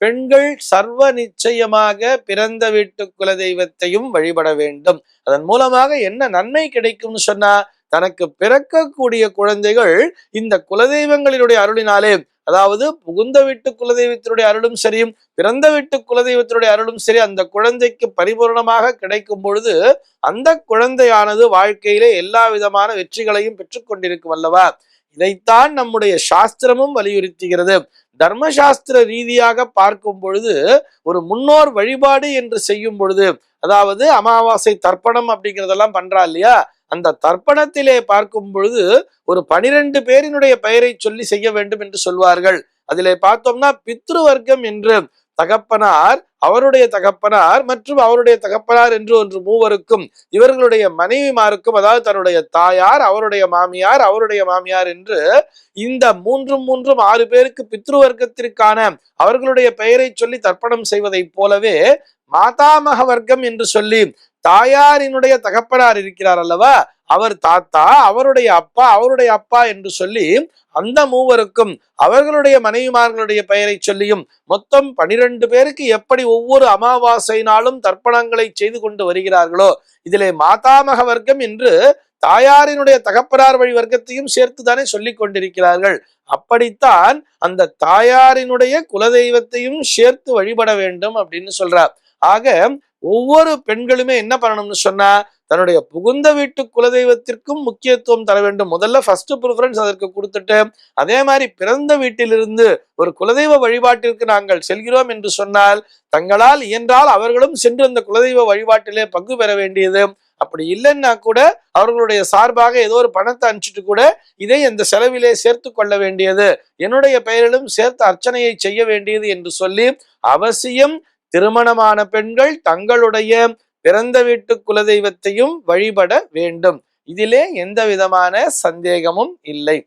பெண்கள் சர்வ நிச்சயமாக பிறந்த வீட்டு குலதெய்வத்தையும் வழிபட வேண்டும். அதன் மூலமாக என்ன நன்மை கிடைக்கும்னு சொன்னா, தனக்கு பிறக்கக்கூடிய குழந்தைகள் இந்த குலதெய்வங்களினுடைய அருளினாலே, அதாவது புகுந்த வீட்டு குலதெய்வத்தினுடைய அருளும் சரி, பிறந்த வீட்டு குலதெய்வத்தினுடைய அருளும் சரி, அந்த குழந்தைக்கு பரிபூர்ணமாக கிடைக்கும் பொழுது அந்த குழந்தையானது வாழ்க்கையிலே எல்லா விதமான வெற்றிகளையும் பெற்றுக் கொண்டிருக்கும் அல்லவா. இதைத்தான் நம்முடைய சாஸ்திரமும் வலியுறுத்துகிறது. தர்மசாஸ்திர ரீதியாக பார்க்கும் பொழுது ஒரு முன்னோர் வழிபாடு என்று செய்யும் பொழுது, அதாவது அமாவாசை தர்ப்பணம் அப்படிங்கிறதெல்லாம் பண்றா இல்லையா, அந்த தர்ப்பணத்திலே பார்க்கும் பொழுது ஒரு 12 பேரினுடைய பெயரை சொல்லி செய்ய வேண்டும் என்று சொல்வார்கள். அதிலே பார்த்தோம்னா பித்ருவர்க்கம் என்று தகப்பனார், அவருடைய தகப்பனார் மற்றும் அவருடைய தகப்பனார் என்று ஒன்று மூவருக்கும், இவர்களுடைய மனைவிமாருக்கும், அதாவது தன்னுடைய தாயார், அவருடைய மாமியார், அவருடைய மாமியார் என்று இந்த மூன்றும் 6 பேருக்கு பித்ருவர்க்கத்திற்கான அவர்களுடைய பெயரை சொல்லி தர்ப்பணம் செய்வதை போலவே மாதாமக வர்க்கம் என்று சொல்லி தாயாரினுடைய தகப்பனார் இருக்கிறார் அல்லவா, அவர் தாத்தா, அவருடைய அப்பா, அவருடைய அப்பா என்று சொல்லி அந்த மூவருக்கும் அவர்களுடைய மனைவிமார்களுடைய பெயரை சொல்லியும் மொத்தம் 12 பேருக்கு எப்படி ஒவ்வொரு அமாவாசை நாளும் தர்ப்பணங்களை செய்து கொண்டு வருகிறார்களோ, இதிலே மாதாமக வர்க்கம் என்று தாயாரினுடைய தகப்பனார் வழி வர்க்கத்தையும் சேர்த்துதானே சொல்லிக் கொண்டிருக்கிறார்கள். அப்படித்தான் அந்த தாயாரினுடைய குலதெய்வத்தையும் சேர்த்து வழிபட வேண்டும் அப்படின்னு சொல்றார். ஆக ஒவ்வொரு பெண்களுமே என்ன பண்ணணும்னு சொன்னா, தன்னுடைய புகுந்த வீட்டு குலதெய்வத்திற்கும் முக்கியத்துவம் தர வேண்டும். முதல்ல ஃபர்ஸ்ட் ப்ரிஃபரன்ஸ் அதற்கு கொடுத்துட்டு, அதே மாதிரி பிறந்த வீட்டிலிருந்து ஒரு குலதெய்வ வழிபாட்டிற்கு நாங்கள் செல்கிறோம் என்று சொன்னால், தங்களால் இயன்றால் அவர்களும் சென்று அந்த குலதெய்வ வழிபாட்டிலே பங்கு பெற வேண்டியது. அப்படி இல்லைன்னா கூட அவர்களுடைய சார்பாக ஏதோ ஒரு பணத்தை அனுப்பிச்சிட்டு கூட இதை அந்த செலவிலே சேர்த்து கொள்ள வேண்டியது, என்னுடைய பெயரிலும் சேர்த்து அர்ச்சனையை செய்ய வேண்டியது என்று சொல்லி அவசியம் திருமணமான பெண்கள் தங்களுடைய பிறந்த வீட்டு குலதெய்வத்தையும் வழிபட வேண்டும். இதிலே எந்த விதமான சந்தேகமும் இல்லை.